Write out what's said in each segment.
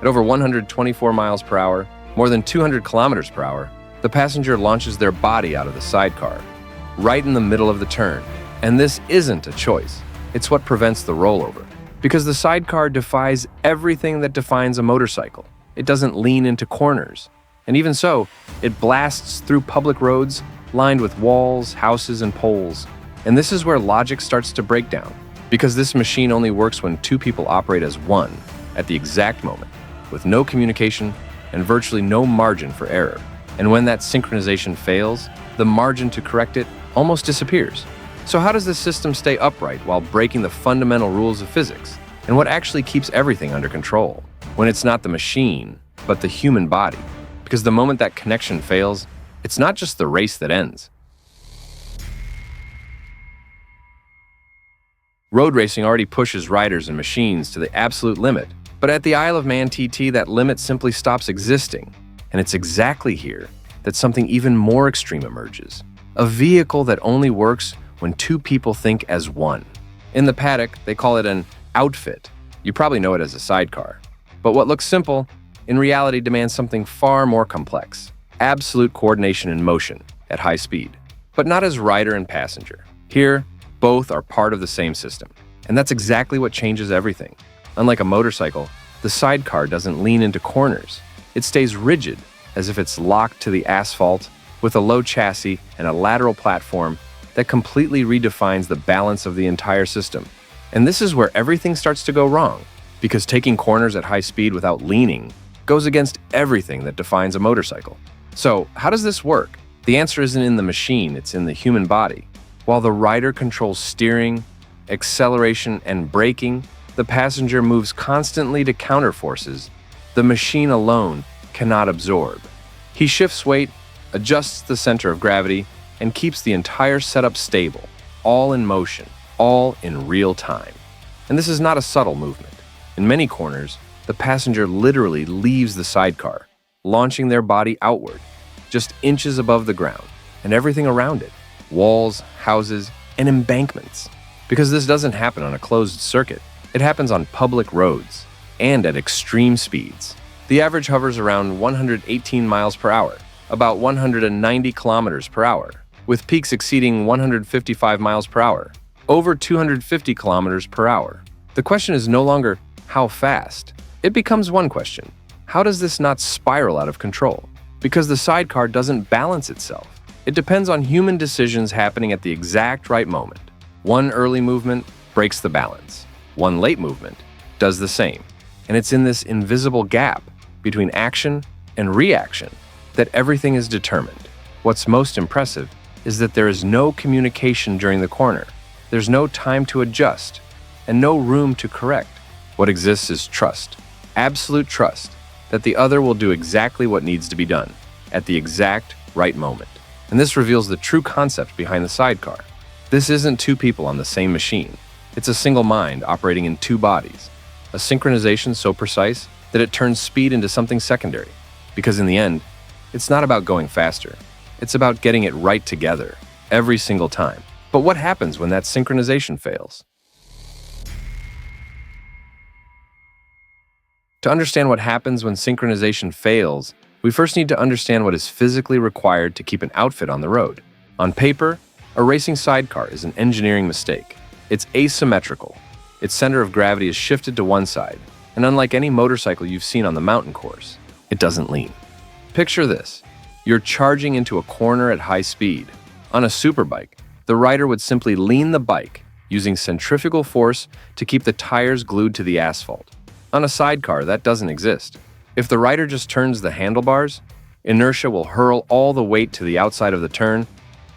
At over 124 miles per hour, more than 200 kilometers per hour, the passenger launches their body out of the sidecar, right in the middle of the turn. And this isn't a choice. It's what prevents the rollover. Because the sidecar defies everything that defines a motorcycle. It doesn't lean into corners. And even so, it blasts through public roads lined with walls, houses, and poles. And this is where logic starts to break down. Because this machine only works when two people operate as one at the exact moment, with no communication and virtually no margin for error. And when that synchronization fails, the margin to correct it almost disappears. So how does this system stay upright while breaking the fundamental rules of physics? And what actually keeps everything under control? When it's not the machine, but the human body. Because the moment that connection fails, it's not just the race that ends. Road racing already pushes riders and machines to the absolute limit. But at the Isle of Man TT, that limit simply stops existing. And it's exactly here that something even more extreme emerges. A vehicle that only works when two people think as one. In the paddock, they call it an outfit. You probably know it as a sidecar. But what looks simple, in reality demands something far more complex. Absolute coordination in motion at high speed. But not as rider and passenger. Here, both are part of the same system. And that's exactly what changes everything. Unlike a motorcycle, the sidecar doesn't lean into corners. It stays rigid, as if it's locked to the asphalt, with a low chassis and a lateral platform that completely redefines the balance of the entire system. And this is where everything starts to go wrong, because taking corners at high speed without leaning goes against everything that defines a motorcycle. So, how does this work? The answer isn't in the machine, it's in the human body. While the rider controls steering, acceleration, and braking, the passenger moves constantly to counter forces the machine alone cannot absorb. He shifts weight, adjusts the center of gravity, and keeps the entire setup stable, all in motion, all in real time. And this is not a subtle movement. In many corners, the passenger literally leaves the sidecar, launching their body outward, just inches above the ground, and everything around it, walls, houses, and embankments. Because this doesn't happen on a closed circuit, it happens on public roads, and at extreme speeds. The average hovers around 118 miles per hour, about 190 kilometers per hour, with peaks exceeding 155 miles per hour, over 250 kilometers per hour. The question is no longer how fast. It becomes one question: how does this not spiral out of control? Because the sidecar doesn't balance itself. It depends on human decisions happening at the exact right moment. One early movement breaks the balance. One late movement does the same. And it's in this invisible gap between action and reaction that everything is determined. What's most impressive is that there is no communication during the corner. There's no time to adjust and no room to correct. What exists is trust, absolute trust, that the other will do exactly what needs to be done at the exact right moment. And this reveals the true concept behind the sidecar. This isn't two people on the same machine. It's a single mind operating in two bodies. A synchronization so precise that it turns speed into something secondary. Because in the end, it's not about going faster. It's about getting it right together, every single time. But what happens when that synchronization fails? To understand what happens when synchronization fails, we first need to understand what is physically required to keep an outfit on the road. On paper, a racing sidecar is an engineering mistake. It's asymmetrical. Its center of gravity is shifted to one side, and unlike any motorcycle you've seen on the mountain course, it doesn't lean. Picture this. You're charging into a corner at high speed. On a superbike, the rider would simply lean the bike, using centrifugal force to keep the tires glued to the asphalt. On a sidecar, that doesn't exist. If the rider just turns the handlebars, inertia will hurl all the weight to the outside of the turn,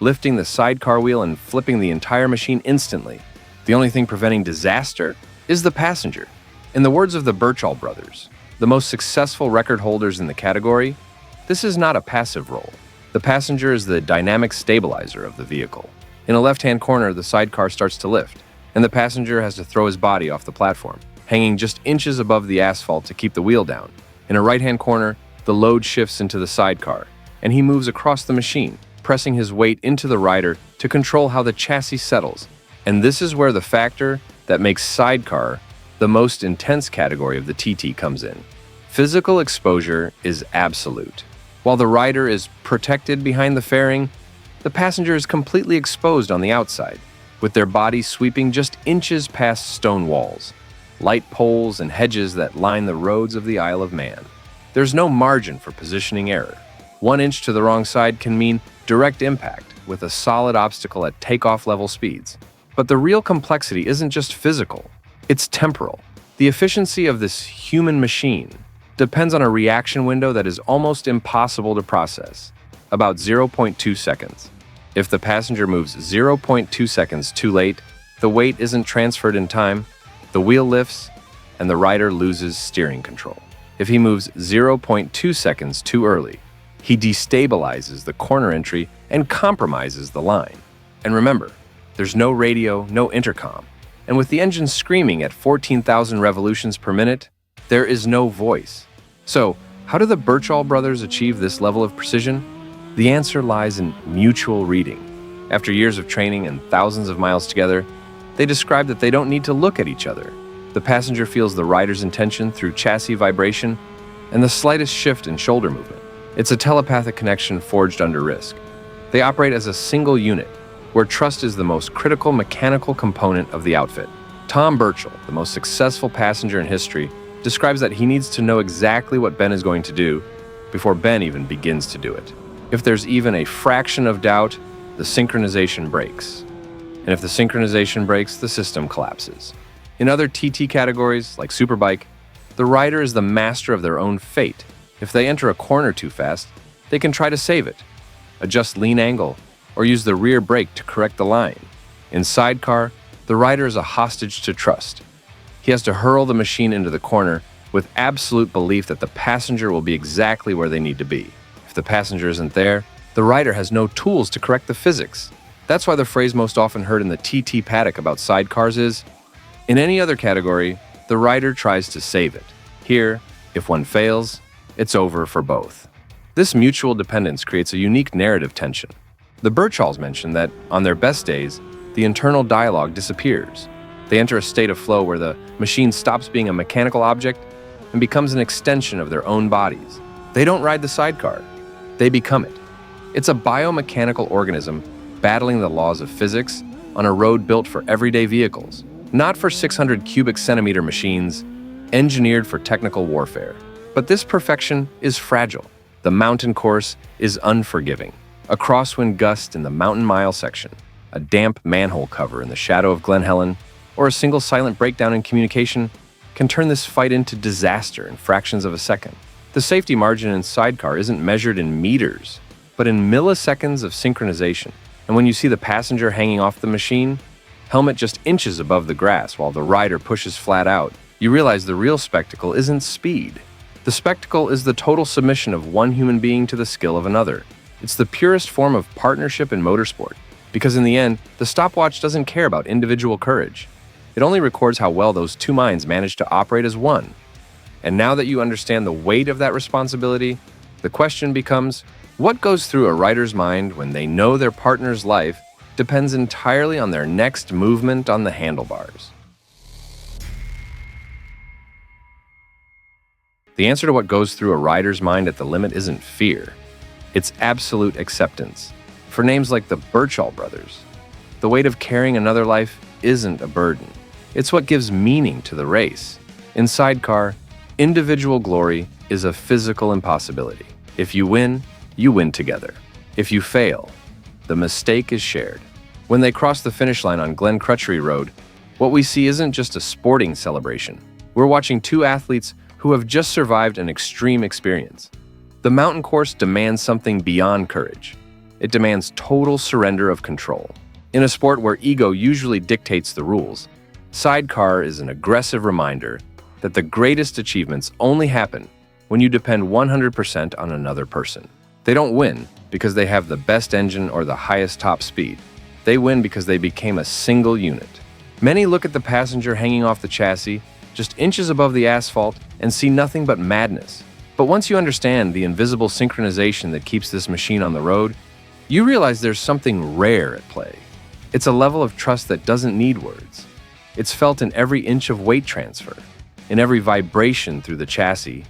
lifting the sidecar wheel and flipping the entire machine instantly. The only thing preventing disaster is the passenger. In the words of the Birchall brothers, the most successful record holders in the category, this is not a passive role. The passenger is the dynamic stabilizer of the vehicle. In a left-hand corner, the sidecar starts to lift, and the passenger has to throw his body off the platform, hanging just inches above the asphalt to keep the wheel down. In a right-hand corner, the load shifts into the sidecar, and he moves across the machine, pressing his weight into the rider to control how the chassis settles. And this is where the factor that makes sidecar the most intense category of the TT comes in: Physical exposure is absolute. While the rider is protected behind the fairing, the passenger is completely exposed on the outside, with their bodies sweeping just inches past stone walls, light poles, and hedges that line the roads of the Isle of Man. There's no margin for positioning error. 1 inch to the wrong side can mean direct impact with a solid obstacle at takeoff level speeds. But the real complexity isn't just physical, it's temporal. The efficiency of this human machine depends on a reaction window that is almost impossible to process, about 0.2 seconds. If the passenger moves 0.2 seconds too late, the weight isn't transferred in time, the wheel lifts, and the rider loses steering control. If he moves 0.2 seconds too early, he destabilizes the corner entry and compromises the line. And remember, there's no radio, no intercom, and with the engine screaming at 14,000 revolutions per minute, there is no voice. So, how do the Birchall brothers achieve this level of precision? The answer lies in mutual reading. After years of training and thousands of miles together, they describe that they don't need to look at each other. The passenger feels the rider's intention through chassis vibration and the slightest shift in shoulder movement. It's a telepathic connection forged under risk. They operate as a single unit, where trust is the most critical mechanical component of the outfit. Tom Birchall, the most successful passenger in history, describes that he needs to know exactly what Ben is going to do before Ben even begins to do it. If there's even a fraction of doubt, the synchronization breaks. And if the synchronization breaks, the system collapses. In other TT categories, like Superbike, the rider is the master of their own fate. If they enter a corner too fast, they can try to save it, adjust lean angle, or use the rear brake to correct the line. In Sidecar, the rider is a hostage to trust. He has to hurl the machine into the corner with absolute belief that the passenger will be exactly where they need to be. If the passenger isn't there, the rider has no tools to correct the physics. That's why the phrase most often heard in the TT paddock about sidecars is, in any other category, the rider tries to save it. Here, if one fails, it's over for both. This mutual dependence creates a unique narrative tension. The Birchalls mention that, on their best days, the internal dialogue disappears. They enter a state of flow where the machine stops being a mechanical object and becomes an extension of their own bodies. They don't ride the sidecar, they become it. It's a biomechanical organism battling the laws of physics on a road built for everyday vehicles, not for 600 cubic centimeter machines engineered for technical warfare. But this perfection is fragile. The mountain course is unforgiving. A crosswind gust in the mountain mile section, a damp manhole cover in the shadow of Glen Helen, or a single silent breakdown in communication can turn this fight into disaster in fractions of a second. The safety margin in Sidecar isn't measured in meters, but in milliseconds of synchronization. And when you see the passenger hanging off the machine, helmet just inches above the grass while the rider pushes flat out, you realize the real spectacle isn't speed. The spectacle is the total submission of one human being to the skill of another. It's the purest form of partnership in motorsport, because in the end, the stopwatch doesn't care about individual courage. It only records how well those two minds manage to operate as one. And now that you understand the weight of that responsibility, the question becomes, what goes through a rider's mind when they know their partner's life depends entirely on their next movement on the handlebars? The answer to what goes through a rider's mind at the limit isn't fear. It's absolute acceptance. For names like the Birchall brothers, the weight of carrying another life isn't a burden. It's what gives meaning to the race. In Sidecar, individual glory is a physical impossibility. If you win together. If you fail, the mistake is shared. When they cross the finish line on Glen Crutchery Road, what we see isn't just a sporting celebration. We're watching two athletes who have just survived an extreme experience. The mountain course demands something beyond courage. It demands total surrender of control. In a sport where ego usually dictates the rules, Sidecar is an aggressive reminder that the greatest achievements only happen when you depend 100% on another person. They don't win because they have the best engine or the highest top speed. They win because they became a single unit. Many look at the passenger hanging off the chassis, just inches above the asphalt, and see nothing but madness. But once you understand the invisible synchronization that keeps this machine on the road, you realize there's something rare at play. It's a level of trust that doesn't need words. It's felt in every inch of weight transfer, in every vibration through the chassis,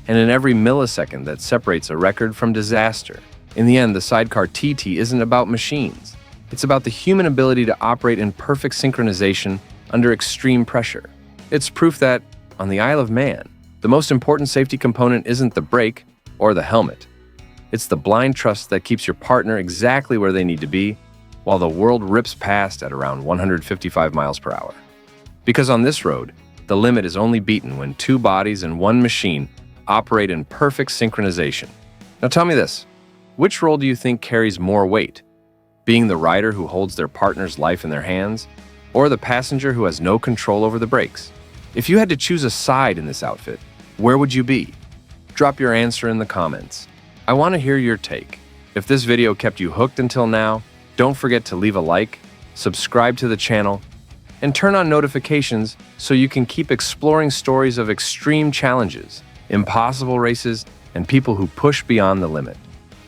and in every millisecond that separates a record from disaster. In the end, the sidecar TT isn't about machines. It's about the human ability to operate in perfect synchronization under extreme pressure. It's proof that, on the Isle of Man, the most important safety component isn't the brake or the helmet. It's the blind trust that keeps your partner exactly where they need to be while the world rips past at around 155 miles per hour. Because on this road, the limit is only beaten when two bodies and one machine operate in perfect synchronization. Now tell me this, which role do you think carries more weight? Being the rider who holds their partner's life in their hands, or the passenger who has no control over the brakes? If you had to choose a side in this outfit, where would you be? Drop your answer in the comments. I want to hear your take. If this video kept you hooked until now, don't forget to leave a like, subscribe to the channel, and turn on notifications so you can keep exploring stories of extreme challenges, impossible races, and people who push beyond the limit.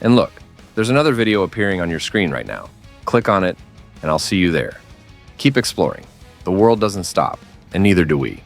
And look, there's another video appearing on your screen right now. Click on it, and I'll see you there. Keep exploring. The world doesn't stop, and neither do we.